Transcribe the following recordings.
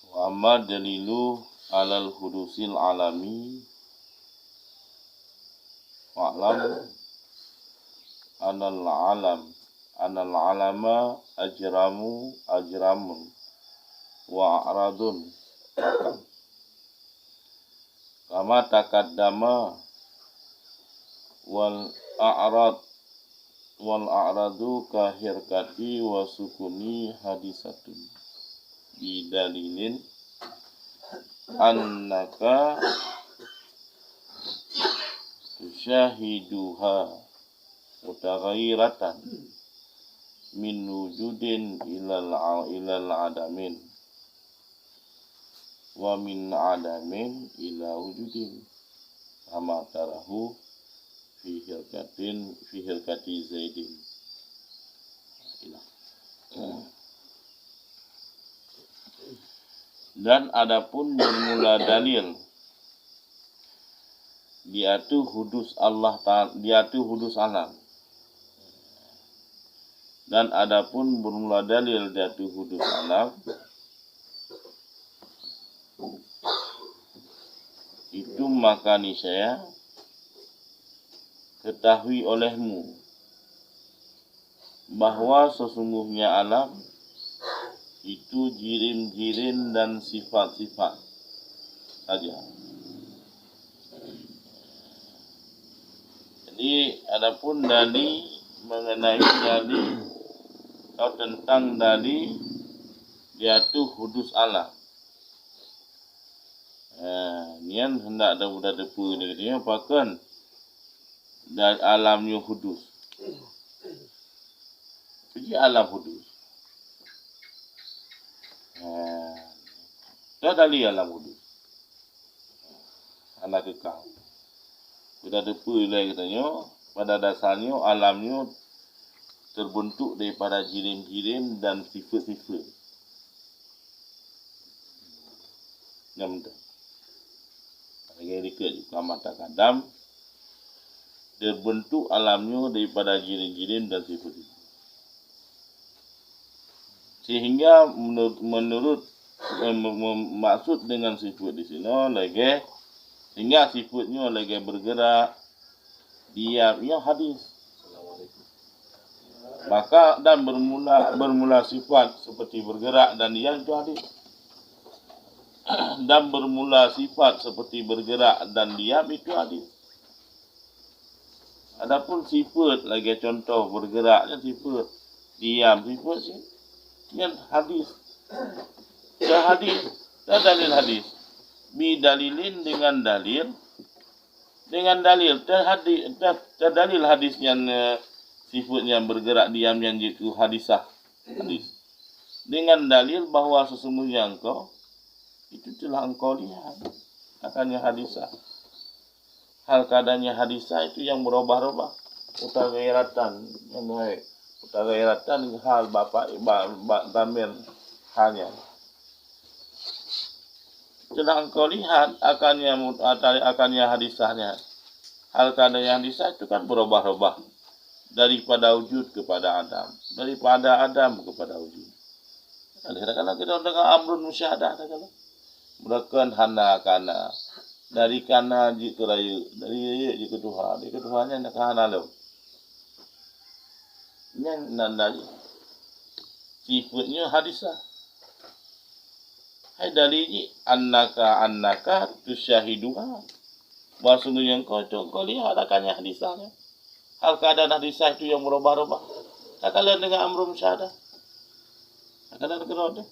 Wa amma dalilu alal hudusil alami wa'lam anal alama ajramun wa a'radun kama taqaddama wal a'radu kahirkati wa sukuni hadisatun bidalilin annaka tusyahiduha mutaghayyiratan min wujudin ilal adamin wa min adamin ila wujudin kama tarahu fi hilkati zaidin. Dan adapun bermula dalil diatu hudus Allah Ta'ala, diatu hudus alam. Dan adapun bermula dalil diatu hudus alam, itu maka niscaya ketahui olehmu bahwa sesungguhnya alam itu jirim-jirim dan sifat-sifat saja. Jadi adapun dalil mengenai dalil atau tentang dalil yaitu hudus alam. Nian hendak ada budak depu ni katanya apakan dan alamnya hudus. Jadi alam hudus. Dah dalil alam hudus. Anak kekal. Budak depu ni katanya pada dasarnya alamnya terbentuk daripada jirim-jirim dan sifat-sifat. Yang betul. Lagi dikit kama taqaddam terbentuk alamnya daripada jirim-jirim dan sifat-sifat. Sehingga menurut maksud dengan sifat di sini lagi sehingga sifatnya lagi bergerak diamnya hadis. Maka dan bermula sifat seperti bergerak dan diam itu hadis. Dan bermula sifat seperti bergerak dan diam itu hadis. Adapun sifat lagi contoh bergeraknya sifat, diam sifat sih. Ini hadis. Ya hadis, dan dalil hadis. Bi dalilin dengan dalil dalil hadis yang sifatnya bergerak diam yang itu hadisah hadis. Dengan dalil bahawa sesungguhnya engkau itu telah engkau lihat akannya hadisah. Hal keadaannya hadisah itu yang berubah-ubah. Utagairatan yang baik. Utagairatan hal bapak damir hanya. Telah engkau lihat akannya hadisahnya. Hal keadaannya hadisah itu kan berubah-ubah. Daripada wujud kepada Adam. Daripada Adam kepada wujud. Kadang-kadang kita dengar amrun musyahadah. Merakan hana kana. Dari kana jika raya. Dari raya jika Tuhan. Jika Tuhannya nak hana lo. Yang nandai. Sifatnya hadisah. Hai dalili annaka tusyahiduha. Bahasanya engkau lihat akannya hadisahnya. Hal keadaan hadisah itu yang berubah-ubah. Tak kala dengan amrun musyahadah. Tak kala dengan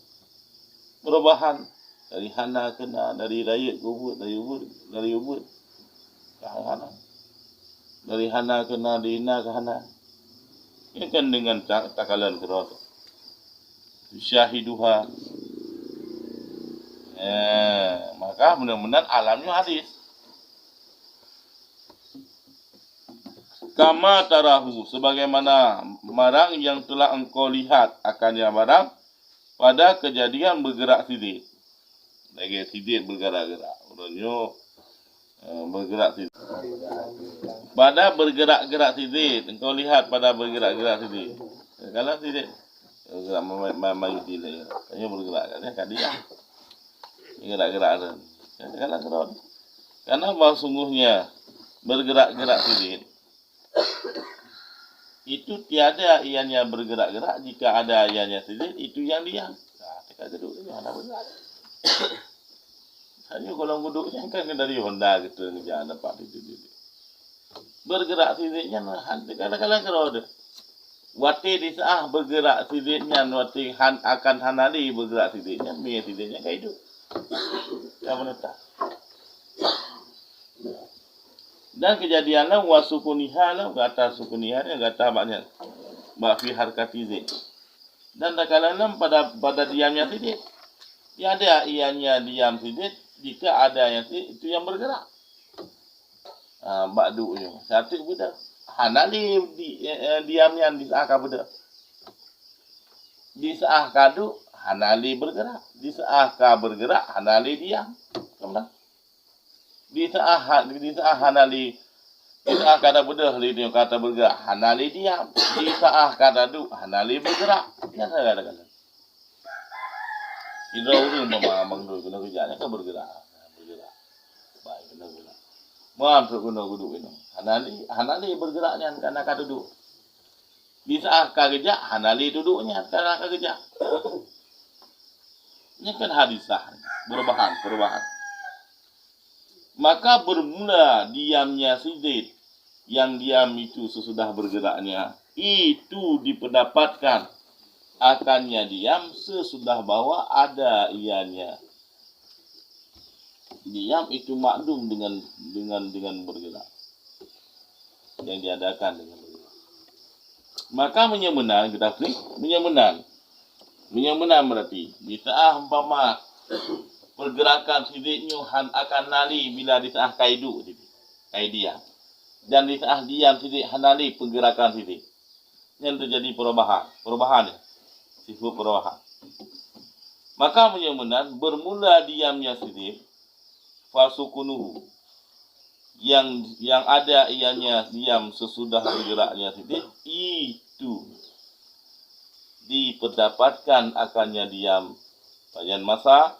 perubahan. Dari hana kena, dari raya ke ubud, dari ubud ke hana. Dari hana kena, dari hina ke hana. Ini kan dengan takalan kerana. Syahiduha. Maka benar-benar alamnya hadis. Kama tarahu. Sebagaimana barang yang telah engkau lihat akannya barang pada kejadian bergerak sidik. Lagi sidik bergerak-gerak. Orangnya bergerak sidik. Pada bergerak-gerak sidik. Engkau lihat pada bergerak-gerak sidik. Kalau sidik bergerak mayu sidik. Hanya bergerak. Kan dia. Gerak-gerak ada. Katakanlah kerod. Karena bahwa sungguhnya bergerak-gerak sidit itu tiada ianya bergerak-gerak, jika ada ianya sidit itu yang diam. Nah, tekan duduk ni ada bergerak. Hanya kalau duduknya kan dari Honda gitu kerja dapat itu. Bergerak siditnya katakanlah kerod. Wati di saah bergerak siditnya, wati akan hanali bergerak siditnya, biar siditnya kayak itu. Yang menetap. Dan kejadianlah wasukuniha lah, kata sukuniha ni kata maknya fi harkati zid. Dan terkadang pada diamnya sidit. Ya ada ianya diam sidit, jika ada yang sidit itu yang bergerak. Ba'du'nya satu budak. Hanali diamnya di saah budak. Di saah kadu hanali bergerak. Di saah bergerak hanali diam. Kemudian di saah hanali di saah kata bedah dia kata bergerak hanali diam, di saah kata du hanali bergerak. Ya saya katakan itu urang memang dulu kena kerjanya kan bergerak baik kena guna mampu guna duduk ini hanali bergeraknya karena kata duduk. Di saah kerja hanali duduknya karena kerja. Ini kan hadisah perubahan. Maka bermula diamnya sidit, yang diam itu sesudah bergeraknya, itu dipendapatkan akannya diam sesudah bahwa ada ianya. Diam itu makdum dengan bergerak. Yang diadakan dengan bergerak. Maka menyemenang kita klik menyemenang berarti di saah umpama pergerakan sidiknya akan nali bila di saah kaidu diam. Dan di saah diam sidik hanali pergerakan sidik. Yang terjadi perubahan sifat perubahan. Maka menyemenang bermula diamnya sidik fasukunuhu yang ada ianya diam sesudah bergeraknya sidik itu dipendapatkan akannya diam bayan masa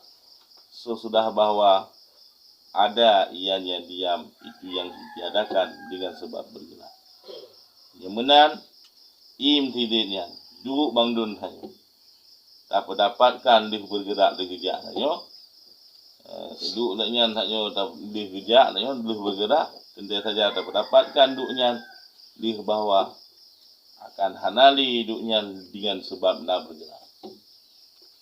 sesudah bahwa ada ianya diam itu yang diadakan dengan sebab bergerak. Yang menan siditnya duduk bangdun hanya tak dapatkan dia bergerak dia kerja hanya duduk naknya hanya dia kerja hanya dia bergerak tentu saja tak dapatkan duduknya dia bahwa akan hanali duduknya dengan sebab nak bergerak.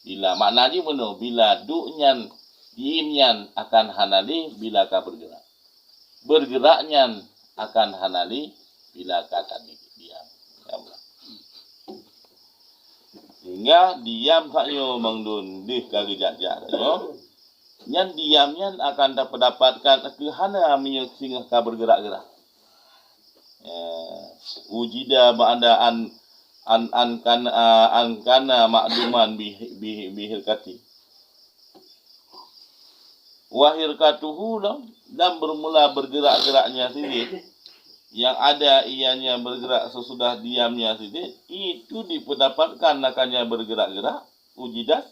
Bila maknanya mana bila duduknya diamnya akan hanali bila ka bergerak. Bergeraknya akan hanali bila kata diam. Sehingga diam sakyo mangdun di kagejak-jak sakyo. Yang diamnya akan dapatkan kehana menyingah ka bergerak-gerak. Ujida ba'da an kana makduman bihirkati. Wahirkatuhu dan bermula bergerak-geraknya sidit yang ada ianya bergerak sesudah diamnya sidit itu dipendapatkan akannya bergerak-gerak ujidah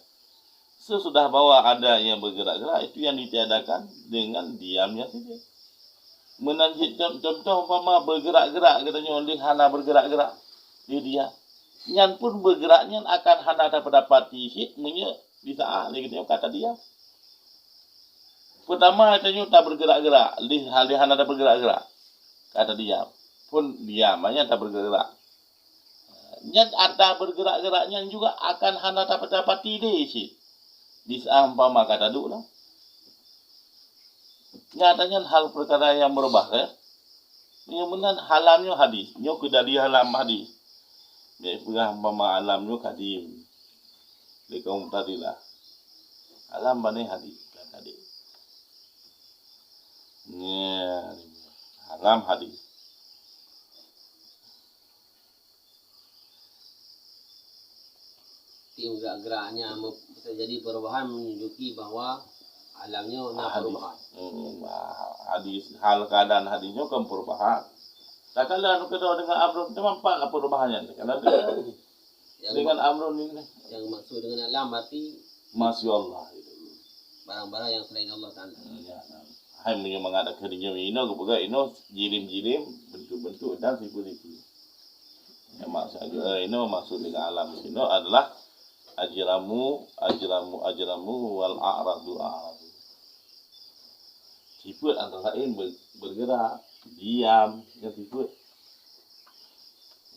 sesudah bahwa ada yang bergerak-gerak itu yang ditiadakan dengan diamnya sidit. Menanjit contoh umpama bergerak-gerak katanya oleh hana bergerak-gerak dia yang pun bergeraknya akan hana dapati hit menye bisa gitu kata dia. Pertama katanya tak bergerak-gerak, lihat ada bergerak-gerak. Kata dia, pun diamnya tak bergerak. Yang ada bergerak-geraknya juga akan hana dapat ide sih. Di umpama kata dulu lah. Nyatanya hal perkara yang berubah ya. Yang benar halamnya hadis, nyo kedali halam hadis. Dia pegang umpama alamnya kadim. Di kaum tadilah. Alam bani hadis kata dia. Haram hadis. Tim gerak-geraknya terjadi perubahan menunjuki bahwa alamnya ada perubahan. Hadis hal keadaan hadisnya kan perubahan. Tak kala anu kedua dengan amrun tu nampak perubahannya. Kalau dengan amrun ini yang maksud dengan alam berarti Masya Allah itu. barang-barang yang selain Allah Ta'ala. Ya. Hai menyemangat akhirnya ino kebuka ino jirim-jirim bentuk-bentuk dan sifat-sifat. Yang maksudnya ino maksud dengan alam sini adalah ajramu wal a'radu. Sifat antara lain bergerak, diam, yang sifat.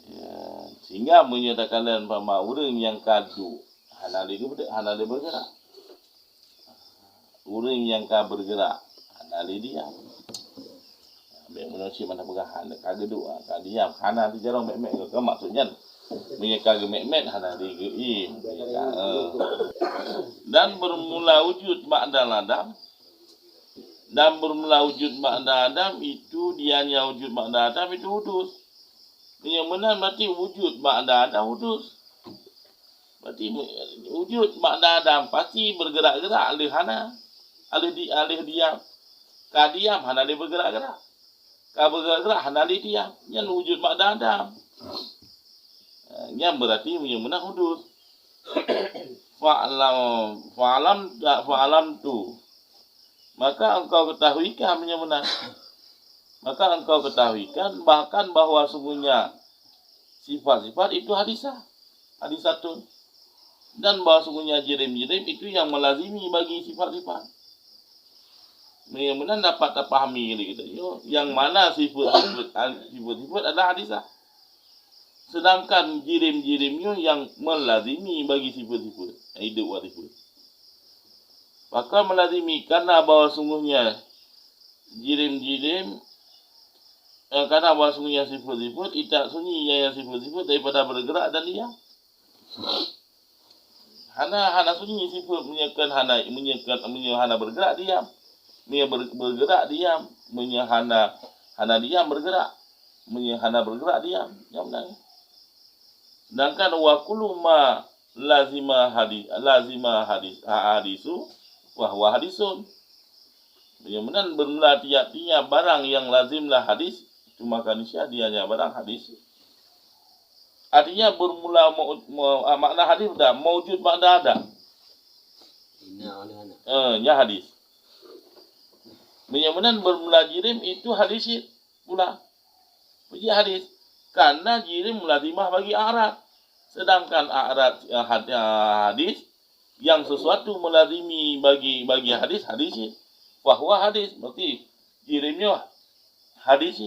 Ya, sehingga menyatakan bahwa orang yang kadu hanali bergerak. Orang yang bergerak hanali diam. Mek manusia mana bergahan kagak doa kagak diam hana di jarang mek ke maksudnya menyeka mek hanali geim dan bermula wujud ba'dal adam. Dan bermula wujud ba'da Adam itu dianya wujud ba'da Adam itu hudus. Yang benar berarti wujud ba'da Adam hudus. Berarti wujud ba'da Adam pasti bergerak-gerak alih hana. Alih diam. Ka diam hana dia bergerak-gerak. Ka bergerak-gerak hana dia diam. Yang wujud ba'da Adam. Yang berarti yang benar hudus. Fa'alam tu. Maka engkau ketahuikan yang benar. Maka engkau ketahuikan bahkan bahawa sungguhnya sifat-sifat itu hadisatun. Dan bahawa sungguhnya jirim-jirim itu yang melazimi bagi sifat-sifat. Yang benar dapat terpahami kita. Yang mana sifat-sifat adalah hadisah. Sedangkan jirim-jirimnya yang melazimi bagi sifat-sifat. Hidup wa sifat. Maka melazimi karena bahawa sungguhnya jirim-jirim karena bahawa sungguhnya sifat-sifat tidak sunyi yang sifat-sifat daripada bergerak dan diam. Hana sunyi sifat menyekan hana bergerak diam. Bergerak diam, hana diam bergerak. Hana bergerak diam. Yang benar. Sedangkan wa kullu ma lazima hadisu wahwa hadisun. Yang benar bermula tiap-tiap barang yang lazimlah hadis, cuma kanisya dianya barang hadis. Artinya bermula makna hadis dah maujud ba'da ada. Ya hadis. Yang benar bermula jirim itu hadis pula. Puji hadis. Karena jirim lazimah bagi a'rad. Sedangkan a'rad hadis yang sesuatu melazimi bagi hadis wahwa hadis berarti jirimnya hadis.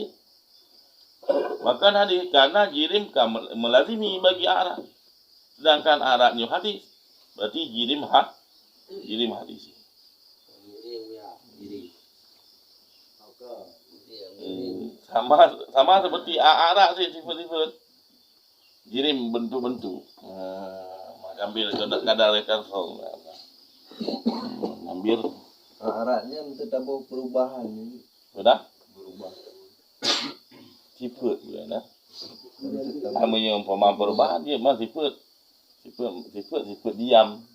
Maka hadis karena jirim melazimi bagi a'rad. Sedangkan a'radnya hadis berarti jirim hadis. Sama seperti a'rad sifat-sifat jirim bentuk-bentuk. Ambil kadar rekan song. Ambil Aratnya untuk tabur perubahan ni. Sudah? Berubah. Sifat juga nah. Namanya umpama perubahan dia mah sifat diam.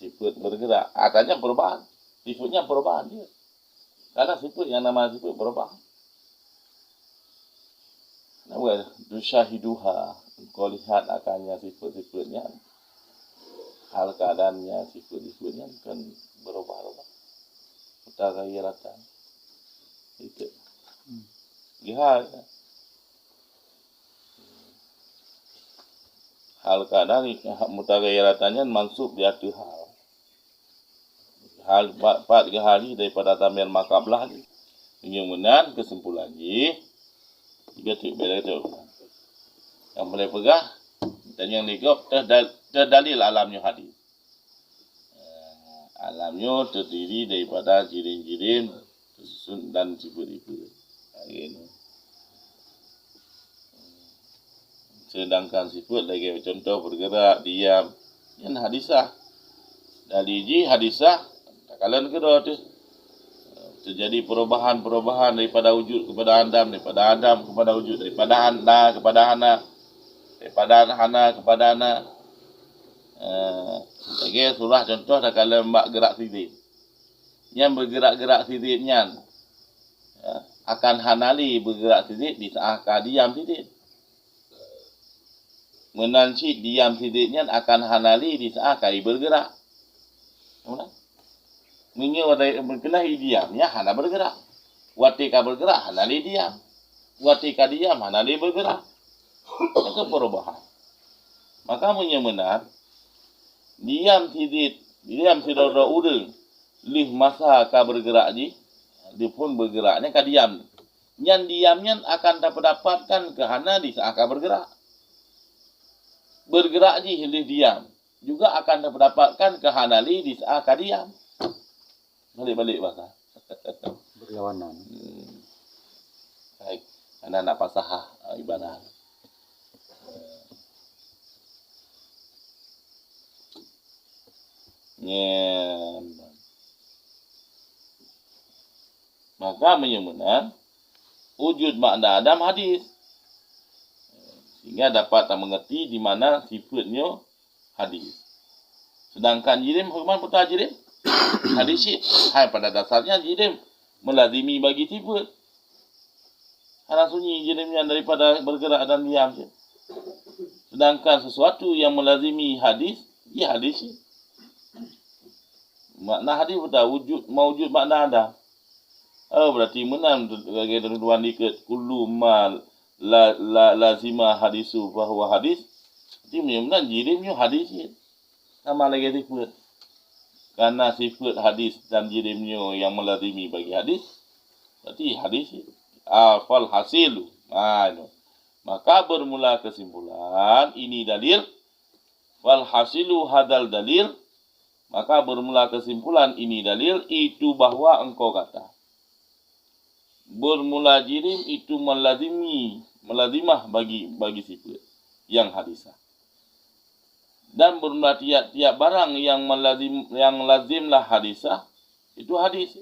Sifat bergerak. Artinya perubahan. Sifatnya perubahan dia. Karena sifat yang nama sifat perubahan. Nama dusyahiduha. Kau lihat akannya sifat-sifatnya. Hal keadaannya, sifat-sifatnya kan berubah-ubah. Mutaghayyiratan. Itu. Lihat. Hal keadaan mutaghayyiratannya mansub di akhir hal. Hal 4 kali daripada tamir makablah ni. Kemudian kesimpulan ni 3 titik beda tu. Yang boleh pegang dan yang nikop terdalil alamnya hadis. Alamnya terdiri daripada jirim-jirim dan sifat-sifat. Sedangkan sifat lagi contoh bergerak, diam. Yang hadisah. Dari hadisah, kalian kedua tu terjadi perubahan daripada wujud kepada Adam, daripada Adam kepada wujud, daripada Anda kepada Hana, daripada Hana kepada Ana. Lagi surah contoh dah kalau mak gerak sidip. Yang bergerak-gerak sidipnya akan hanali bergerak sidip di saat diam sidip. Menansi diam sidipnya akan hanali di saat bergerak. Menyo dari berkenah diamnya hana bergerak. Watika bergerak hana li diam. Watika diam hana li bergerak. Itu perubahan. Maka menyemenar diam tidak udeng lih masa ka bergerak di pun bergeraknya ka diam. Yang diamnya akan dapatkan kehana di saat ka bergerak. Bergerak lih diam juga akan dapatkan kehana di saat ka diam. Balik bahasa. Berlawanan. Baik, anak-anak pasahah ibadah. Maka menyemenan wujud makna Adam hadis. Sehingga dapat mengerti di mana sifatnya hadis. Sedangkan jirim, hukuman putar jirim? Hadis it. Hai, pada dasarnya jirim melazimi bagi sifat. Karena sunyi jirimnya daripada bergerak dan diam. Sedangkan sesuatu yang melazimi hadis, ya hadis it. Makna hadis putar wujud makna Adam. Oh, berarti menang bagi tuan diket kullu ma lazima hadisu bahwa hadis. Jadi menang jirimnya hadis it. Sama lagi sifat. Karena sifat hadis dan jirimnya yang melazimi bagi hadis, berarti hadis fal hasilu. Maka bermula kesimpulan ini dalil. Fal hasilu hadal dalil. Maka bermula kesimpulan ini dalil itu bahwa engkau kata bermula jirim itu melazimah bagi sifat yang hadisah. Dan bermula tiap barang yang lazimlah hadisah itu hadis.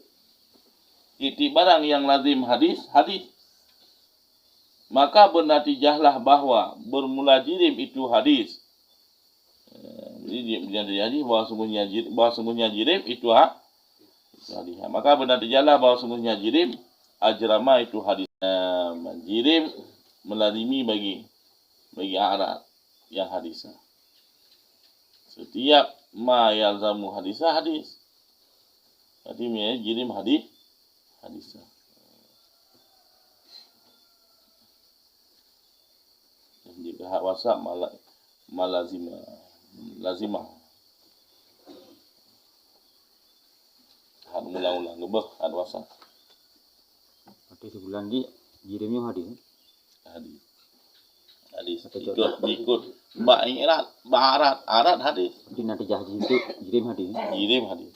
Tiap barang yang lazim hadis. Maka bernatijahlah bahwa bermula jirim itu hadis. Jadi bahwa sungguhnya jirim itu hadis. Maka bernatijahlah bahwa sungguhnya jirim ajrama itu hadis. Jirim melazimi bagi a'rad yang hadisah. Setiap ma yalzamu hadisah hadis. Artinya jirim hadisah. Jika hak wasap lazimah. Hak ulang-ulang gebeh hak wasap. Berarti sebulan di jirimnya hadis. Hadis ikut ba'arat hadis. Jadi nanti jadi itu jirim hadis.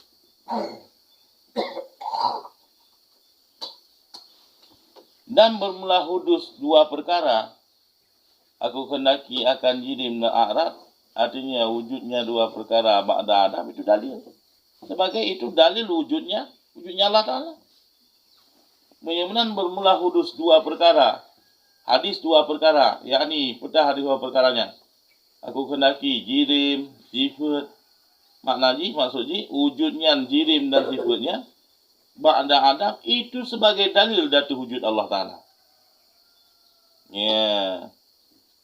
Dan bermula hudus dua perkara. Aku kendaki akan jirim dan a'rad. Artinya wujudnya dua perkara ba'da Adam itu dalil. Sebagai itu dalil wujudnya Allah Ta'ala. Menyemenan bermula hudus dua perkara. Hadis dua perkara, yakni pecah hadis dua perkaranya. Aku kendaki jirim, sifat. Maknanya maksudnya wujudnya jirim dan sifatnya ba'da Adam itu sebagai dalil datu wujud Allah Ta'ala. Ya.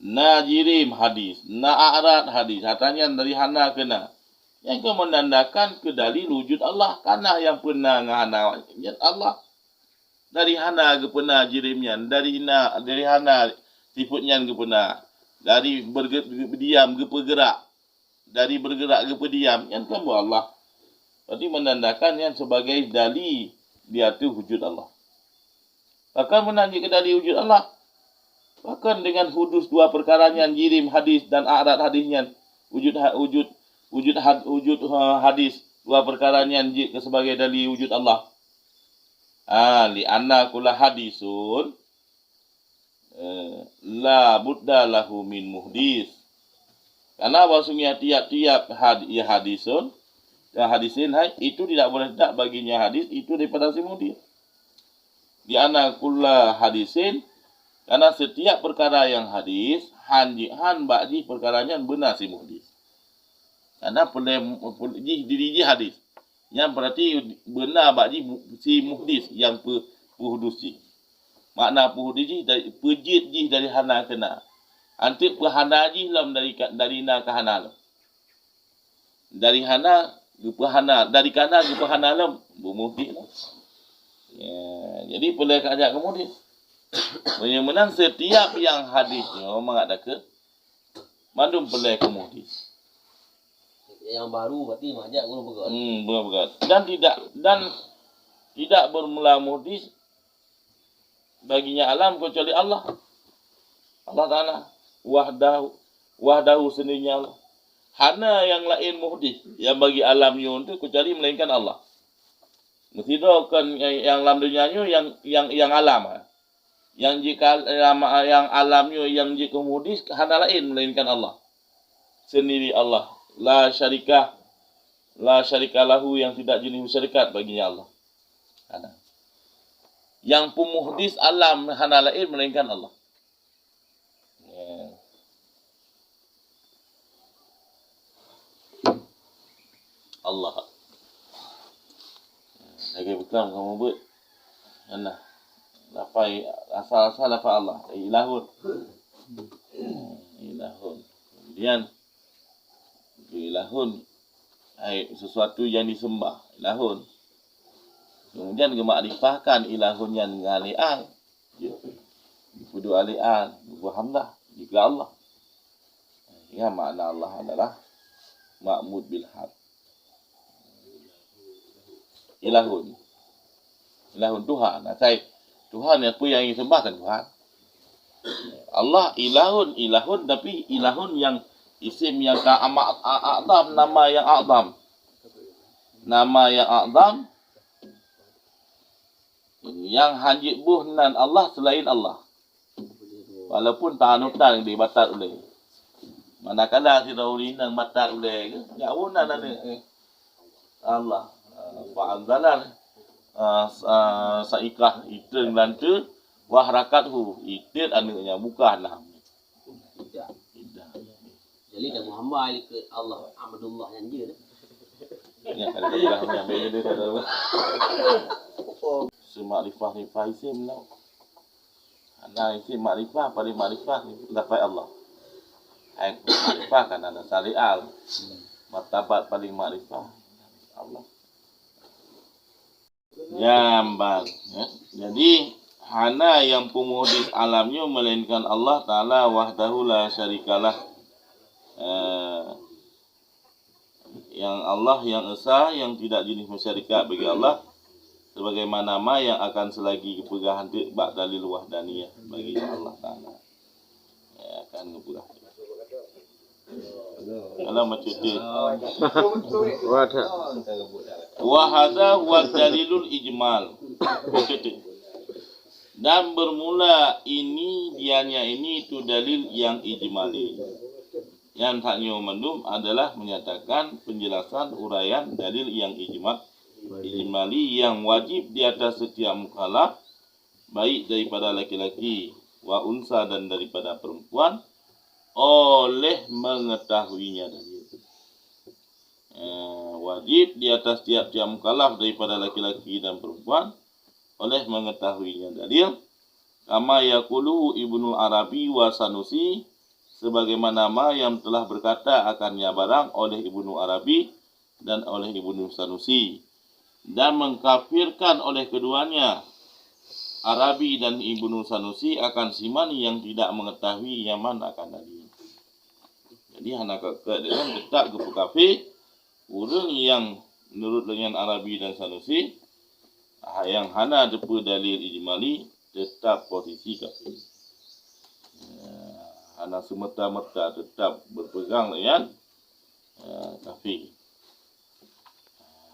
Na jirim hadis, na a'rad hadis. Hatanya dari hana kena. Yang kau menandakan ke dalil wujud Allah. Karena yang pernah ngahana Allah. Dari hana ke pernah jirimnya. Dari hana sifatnya ke pernah. Dari berdiam ke bergerak. Dari bergerak ke berdiam. Yang kamu Allah. Berarti menandakan yang sebagai dalil dia tu wujud Allah. Bahkan menandakan ke dalil wujud Allah. Bahkan dengan hudus dua perkaranya jirim hadis dan a'rad hadisnya. Wujud hadis dua perkaranya sebagai dalil wujud Allah. Li anna kulla hadisun la budda lahu min muhdis. Karena bahasanya tiap-tiap hadisin itu tidak boleh tak baginya hadis itu daripada si muhdis. Li anna kulla hadisin, karena setiap perkara yang hadis han ba'di perkaranya benar si muhdis. Karena diri hadis. Yang berarti benar bagi si muhdis yang puhudusi. Makna puhudusi dari pejit dari hana kena. Antik pahana lam dari na ke hana lam. Dari hana ke pahana, dari kana ke pahana lam bermuhdis lah. Jadi boleh ajak ke muhdis. Menang setiap yang hadisnya mengatakan mandum boleh ke muhdis. Yang baru berarti majak guru begat. Begat. Dan tidak bermula muhdis baginya alam kecuali Allah. Allah Ta'ala wahdahu sendirinya Allah. Hana yang lain muhdis yang bagi alamnya itu kecuali melainkan Allah. Mesti kan yang alam dunianya yang alam. Yang jika yang alamnya yang jika muhdis hana lain melainkan Allah. Sendiri Allah. La syarika lahu yang tidak jenis syarikat baginya Allah. Hana. Yang pemuhdis alam hana lain melainkan Allah. Allah. Lagi betul kamu buat. Hana. Lafai asal lafai Allah. Ilahun. Kemudian ilahun sesuatu yang disembah, ilahun. Kemudian gemakrifahkan ilahun yang ngalian. Kudu alian, berhamdah jika Allah. Ya, makna Allah adalah ma'mud bil haq. Ilahun Tuhan. Tuhan apa yang disembahkan Tuhan. Allah ilahun tapi ilahun yang isim yang a'zam, nama yang a'zam. Nama yang a'zam yang hajib buhnan Allah selain Allah. Walaupun ta'anutan dibatal oleh. Manakala si Raulin yang batal oleh ke? Jaunan Allah. Fa'anzalan saikah itu lantu wah rakathu itu anaknya bukanlah. Tidak. Jadi dah Muhammad ke Allah Abdullah yang dia dah. Ya kalau dah yang beza dia tahu. Semakrifah isim lah. Ana isim makrifah paling makrifah lafaz Allah. Ai makrifah kan ada syariat. Martabat paling makrifah Allah. Jamban. Jadi hana yang pemuhdis alamnya melainkan Allah Ta'ala wahdahu la syarikalah. Yang Allah yang esa yang tidak jenis masyarakat bagi Allah sebagaimana nama yang akan selagi kepegahan bak dalil wahdaniyah bagi Allah Ta'ala akan kepegah kalau macam tu wahada wa dalilul ijmal dan bermula ini dianya ini itu dalil yang ijmali. Yang taknya mandum adalah menyatakan penjelasan uraian dalil yang ijmali yang wajib di atas setiap mukallaf baik daripada laki-laki wa unsa dan daripada perempuan oleh mengetahuinya dalil. Wajib di atas tiap-tiap mukallaf daripada laki-laki dan perempuan oleh mengetahuinya dalil. Kama yaqulu Ibnu Arabi wa Sanusi sebagaimana yang telah berkata akannya barang oleh Ibnu Arabi dan oleh Ibnu Sanusi dan mengkafirkan oleh keduanya Arabi dan Ibnu Sanusi akan siman yang tidak mengetahui yaman akan dalil. Jadi hana keadaan tetap ke kafir orang yang menurut dengan Arabi dan Sanusi yang hana depa dalil ijmali tetap posisi kafir. Hana semata-mata tetap berpegang dengan kafir.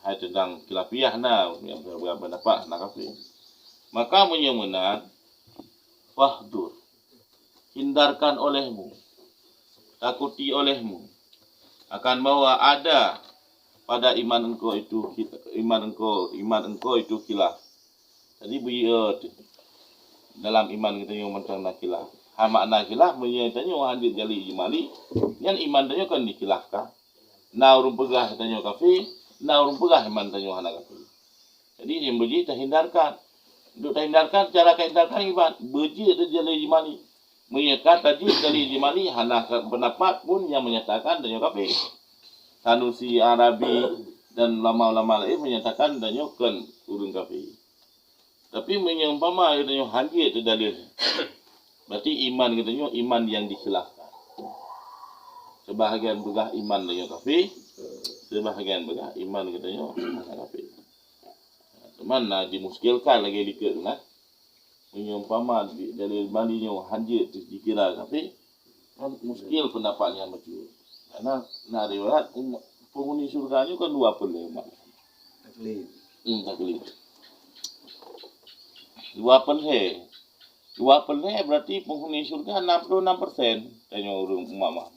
Hai tentang khilafiyah yang berpendapat hana kafir. Maka menyemenang fahdur. Hindarkan olehmu. Takuti olehmu. Akan bahwa ada pada iman engkau itu khilaf. Jadi beliau dalam iman kita yang tentang khilaf. Makna khilaf menyatakan hadis jali ijmali yang iman tanya kan dikhilafkan. Na urung pegah tanya kafir, na urung pegah iman tanya hana kafir. Jadi yang beji terhindarkan. Untuk terhindarkan cara hindarkan iman beji jali ijmali. Menyatakan tadi jali ijmali hana pendapat pun yang menyatakan tanya kafir. Sanusi, Arabi Dan lama-lama lain menyatakan danyo kan urang kafir. Tapi menyumpama katanya haji itu dalil. Berarti iman katanya iman yang dikhilafkan. Sebahagian begah iman danyo kafir, sebahagian begah iman katanya kafir. Cuman dimuskilkan lagi dikit kan. Menyumpama dalil mandinya haji itu dikira kafir. Muskil pendapatnya macam. Karena riwayat penghuni surganya kan 25. Taklid. Taklid. 2% berarti penghuni surga 66%. Tanya orang umat.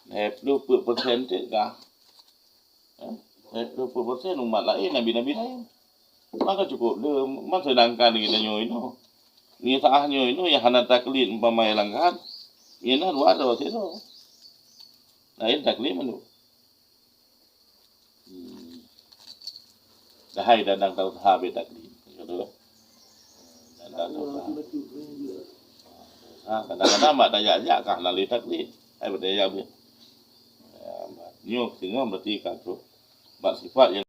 20% tu kah? 20% umat lain, nabi-nabi lain. Maka cukup dia masa sedangkan kita nyo ini. Ni sahnya ini yang hana taklid umpama langgan. Ina dua do siro. Lain taklid manu. Dahai dandang tahu sahabat taklid. Betul. Kadang-kadang mak daya-daya kah lalu taklid. Ai berdaya dia. Nyok sehingga berarti kan tu. Bak sifat yang